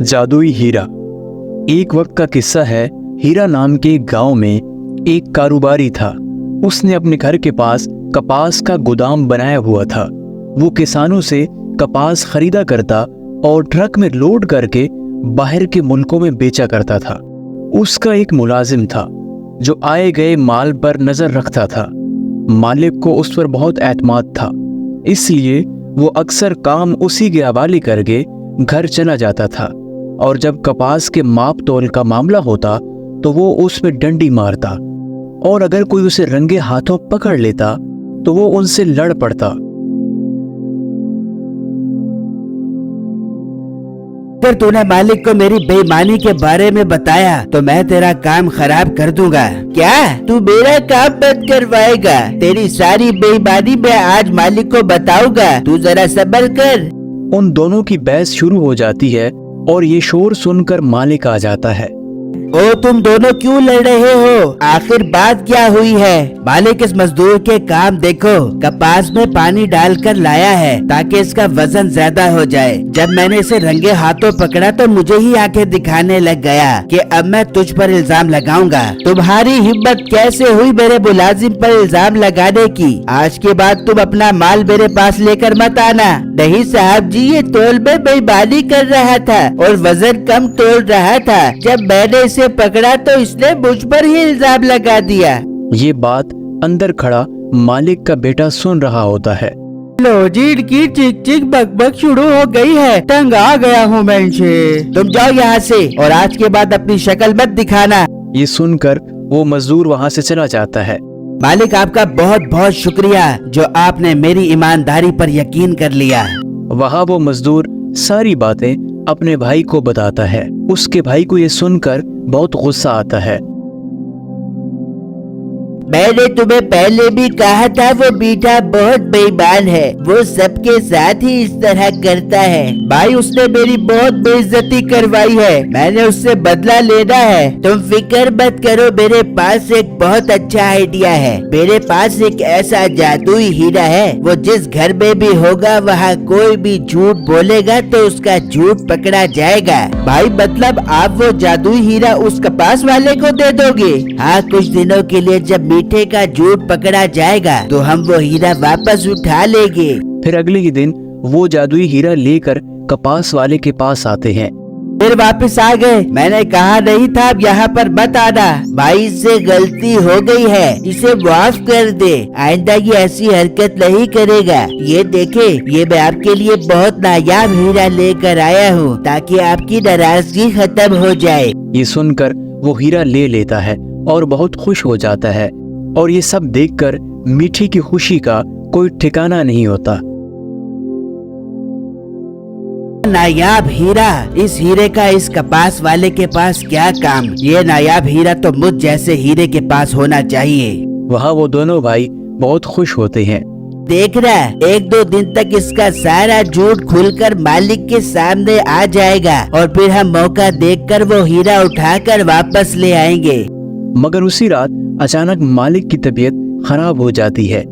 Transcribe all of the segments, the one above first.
जादुई हीरा। एक वक्त का किस्सा है। हीरा नाम के एक गांव में एक कारोबारी था। उसने अपने घर के पास कपास का गोदाम बनाया हुआ था। वो किसानों से कपास खरीदा करता और ट्रक में लोड करके बाहर के मुल्कों में बेचा करता था। उसका एक मुलाजिम था जो आए गए माल पर नजर रखता था। मालिक को उस पर बहुत एतमाद था, इसलिए वो अक्सर काम उसी के हवाले करके घर चला जाता था। और जब कपास के माप तोल का मामला होता तो वो उस पे डंडी मारता, और अगर कोई उसे रंगे हाथों पकड़ लेता तो वो उनसे लड़ पड़ता। अगर तूने मालिक को मेरी बेईमानी के बारे में बताया तो मैं तेरा काम खराब कर दूंगा। क्या तू मेरा काम बंद करवाएगा? तेरी सारी बेईमानी मैं आज मालिक को बताऊंगा, तू जरा सब्र कर। उन दोनों की बहस शुरू हो जाती है और ये शोर सुनकर मालिक आ जाता है। ओ तुम दोनों क्यों लड़ रहे हो? आखिर बात क्या हुई है? मालिक इस मजदूर के काम देखो, कपास में पानी डालकर लाया है ताकि इसका वजन ज्यादा हो जाए। जब मैंने इसे रंगे हाथों पकड़ा तो मुझे ही आंखें दिखाने लग गया कि अब मैं तुझ पर इल्जाम लगाऊंगा। तुम्हारी हिम्मत कैसे हुई मेरे मुलाजिम पर इल्जाम लगाने की? आज के बाद तुम अपना माल मेरे पास लेकर मत आना। नहीं साहब जी, ये तोल में बेईमानी कर रहा था और वजन कम तोल रहा था। जब मैंने इसे पकड़ा तो इसने मुझ पर ही इल्जाम लगा दिया। ये बात अंदर खड़ा मालिक का बेटा सुन रहा होता है। लो जी, की चिक चिक बकबक शुरू हो गई है। तंग आ गया हूँ मैं इनसे। तुम जाओ यहाँ से और आज के बाद अपनी शक्ल मत दिखाना। ये सुनकर वो मजदूर वहाँ से चला जाता है। मालिक आपका बहुत बहुत शुक्रिया जो आपने मेरी ईमानदारी पर यकीन कर लिया। वहाँ वो मजदूर सारी बातें अपने भाई को बताता है। उसके भाई को ये सुनकर बहुत गुस्सा आता है। मैंने तुम्हें पहले भी कहा था वो मीठा बहुत बेईमान है, वो सबके साथ ही इस तरह करता है। भाई उसने मेरी बहुत बेइज्जती करवाई है, मैंने उससे बदला लेना है। तुम फिक्र मत करो, मेरे पास एक बहुत अच्छा आइडिया है। मेरे पास एक ऐसा जादुई हीरा है, वो जिस घर में भी होगा वहाँ कोई भी झूठ बोलेगा तो उसका झूठ पकड़ा जाएगा। भाई मतलब आप वो जादुई हीरा उस कपास वाले को दे दोगे? हाँ, कुछ दिनों के लिए जब मीठे का झूठ पकड़ा जाएगा तो हम वो हीरा वापस उठा लेंगे। फिर अगले ही दिन वो जादुई हीरा लेकर कपास वाले के पास आते हैं। फिर वापस आ गए। मैंने कहा नहीं था अब यहाँ पर मत आना। भाई से गलती हो गई है, इसे माफ कर दे। आइंदा ये ऐसी हरकत नहीं करेगा। ये देखे, ये मैं आपके लिए बहुत नायाब हीरा लेकर आया हूँ ताकि आपकी नाराजगी खत्म हो जाए। ये सुनकर वो हीरा ले लेता है और बहुत खुश हो जाता है। और ये सब देखकर मीठी की खुशी का कोई ठिकाना नहीं होता। नायाब हीरा, इस हीरे का इस कपास वाले के पास क्या काम? ये नायाब हीरा तो मुझ जैसे हीरे के पास होना चाहिए। वहाँ वो दोनों भाई बहुत खुश होते हैं। देख रहा, एक दो दिन तक इसका सारा झूठ खुलकर मालिक के सामने आ जाएगा और फिर हम मौका देखकर वो हीरा उठाकर वापस ले आएंगे। मगर उसी रात अचानक मालिक की तबीयत खराब हो जाती है।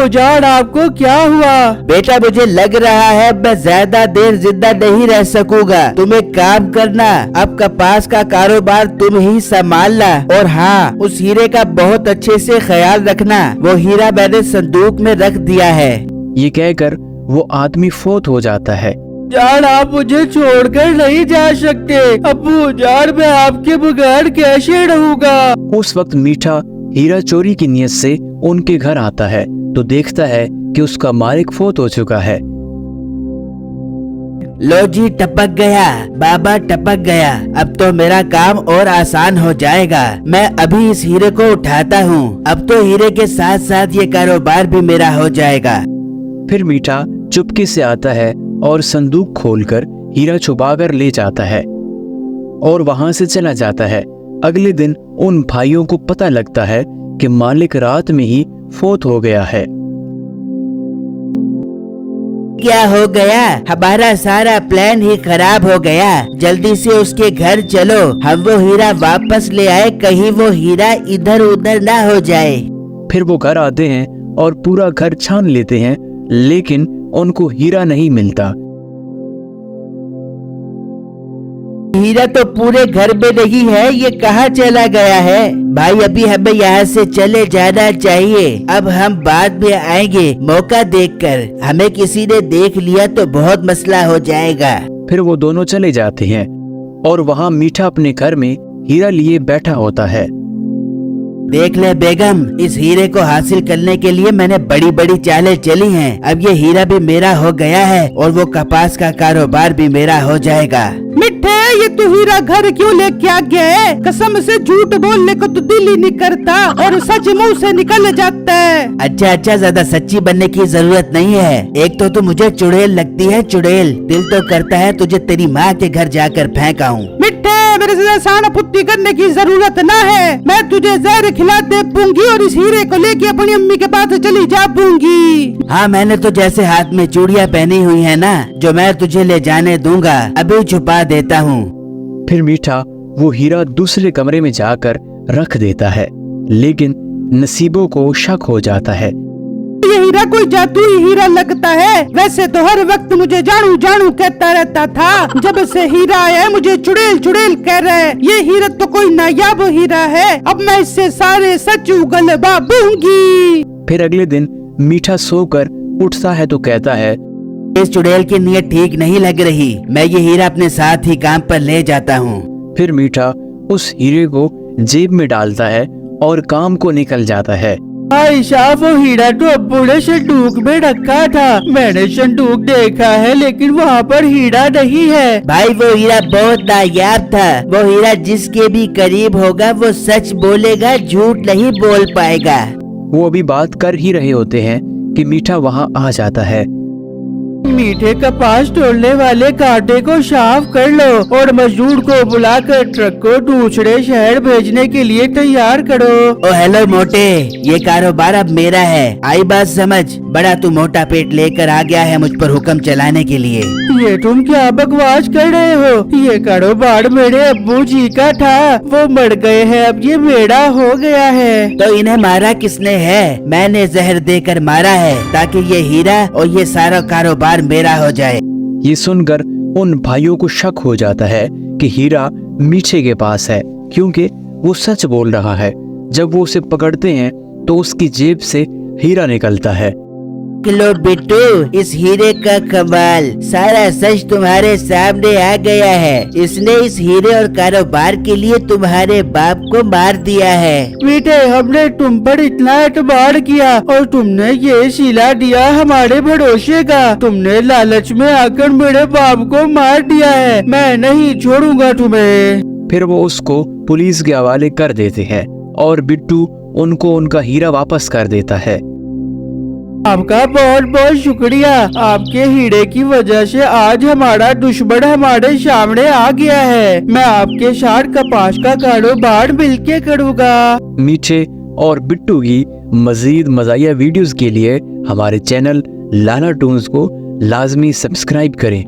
जान, आपको क्या हुआ? बेटा मुझे लग रहा है मैं ज्यादा देर जिंदा नहीं रह सकूंगा। तुम एक काम करना, अब कपास का कारोबार तुम ही संभालना। और हाँ, उस हीरे का बहुत अच्छे से ख्याल रखना। वो हीरा मैंने संदूक में रख दिया है। ये कहकर वो आदमी फोत हो जाता है। जान, आप मुझे छोड़कर नहीं जा सकते। अब्बू जान, मैं आपके बगैर कैसे रहूंगा? उस वक्त मीठा हीरा चोरी की नीयत से उनके घर आता है तो देखता है कि उसका मालिक फोत हो चुका है। लो जी, टपक गया बाबा, टपक गया। अब तो मेरा काम और आसान हो जाएगा। मैं अभी इस हीरे को उठाता हूँ। अब तो हीरे के साथ साथ ये कारोबार भी मेरा हो जाएगा। फिर मीठा चुपके से आता है और संदूक खोलकर हीरा छुपाकर ले जाता है और वहां से चला जाता है। अगले दिन उन भाइयों को पता लगता है कि मालिक रात में ही फोत हो गया है। क्या हो गया? हमारा सारा प्लान ही खराब हो गया। जल्दी से उसके घर चलो, हम वो हीरा वापस ले आए, कहीं वो हीरा इधर उधर ना हो जाए। फिर वो घर आते हैं और पूरा घर छान लेते हैं, लेकिन उनको हीरा नहीं मिलता। हीरा तो पूरे घर में नहीं है, ये कहाँ चला गया है? भाई अभी हमें यहाँ से चले जाना चाहिए। अब हम बाद में आएंगे मौका देखकर। हमें किसी ने देख लिया तो बहुत मसला हो जाएगा। फिर वो दोनों चले जाते हैं और वहाँ मीठा अपने घर में हीरा लिए बैठा होता है। देख ले बेगम, इस हीरे को हासिल करने के लिए मैंने बड़ी बड़ी चालें चली हैं। अब ये हीरा भी मेरा हो गया है और वो कपास का कारोबार भी मेरा हो जाएगा। मिठे, ये तू हीरा घर क्यों लेके आ गया है? कसम से झूठ बोलने को तो दिल ही नहीं करता और सच मुंह से निकल जाता है। अच्छा, ज्यादा सच्ची बनने की जरूरत नहीं है। एक तो तू मुझे चुड़ैल लगती है, चुड़ैल। दिल तो करता है तुझे तेरी माँ के घर जाकर फेंकाऊं। मिठे, मेरे से सानापुत्ती करने की जरूरत ना है। मैं तुझे जहर खिला दे दूंगी और इस हीरे को लेके अपनी अम्मी के पास चली जा दूंगी। हाँ, मैंने तो जैसे हाथ में चूड़ियाँ पहनी हुई है ना, जो मैं तुझे ले जाने दूंगा, अभी छुपा देता हूँ। फिर मीठा वो हीरा दूसरे कमरे में जाकर रख देता है, लेकिन नसीबों को शक हो जाता है। ये हीरा कोई जादुई हीरा लगता है। वैसे तो हर वक्त मुझे जानू जानू कहता रहता था। जब से हीरा आया है मुझे चुड़ैल चुड़ैल कह रहा है। ये हीरा तो कोई नायाब हीरा है। अब मैं इससे सारे सच उगलवा दूंगी। फिर अगले दिन मीठा सोकर उठता है तो कहता है, इस चुड़ैल की नीयत ठीक नहीं लग रही। मैं ये हीरा अपने साथ ही काम पर ले जाता हूँ। फिर मीठा उस हीरे को जेब में डालता है और काम को निकल जाता है। भाई साहब, वो हीरा तो अब्बू ने संदूक में रखा था। मैंने संदूक देखा है लेकिन वहाँ पर हीरा नहीं है। भाई वो हीरा बहुत नायाब था। वो हीरा जिसके भी करीब होगा वो सच बोलेगा, झूठ नहीं बोल पाएगा। वो अभी बात कर ही रहे होते हैं कि मीठा वहाँ आ जाता है। मीठे कपास तोड़ने वाले कांटे को साफ कर लो और मजदूर को बुलाकर ट्रक को दूसरे शहर भेजने के लिए तैयार करो। ओ हेलो मोटे, ये कारोबार अब मेरा है। आई बात समझ? बड़ा तू मोटा पेट लेकर आ गया है मुझ पर हुक्म चलाने के लिए। ये तुम क्या बकवास कर रहे हो? ये कारोबार मेरे अब्बू जी का था, वो मर गए हैं, अब ये मेरा हो गया है। तो इन्हें मारा किसने है? मैंने जहर देकर मारा है ताकि ये हीरा और ये सारा कारोबार मेरा हो जाए। ये सुनकर उन भाइयों को शक हो जाता है कि हीरा मीठे के पास है, क्योंकि वो सच बोल रहा है। जब वो उसे पकड़ते हैं तो उसकी जेब से हीरा निकलता है। लो बिट्टू, इस हीरे का कमाल, सारा सच तुम्हारे सामने आ गया है। इसने इस हीरे और कारोबार के लिए तुम्हारे बाप को मार दिया है। बेटे, हमने तुम पर इतना एतबार किया और तुमने ये सिला दिया हमारे भरोसे का। तुमने लालच में आकर मेरे बाप को मार दिया है। मैं नहीं छोड़ूंगा तुम्हें। फिर वो उसको पुलिस के हवाले कर देते हैं और बिट्टू उनको उनका हीरा वापस कर देता है। आपका बहुत बहुत शुक्रिया। आपके हीरे की वजह से आज हमारा दुश्मन हमारे सामने आ गया है। मैं आपके साथ कपास का कारोबार मिलके करूँगा। मीठे और बिट्टू की मजीद मज़ाहिया वीडियोस के लिए हमारे चैनल लाला टून्स को लाजमी सब्सक्राइब करें।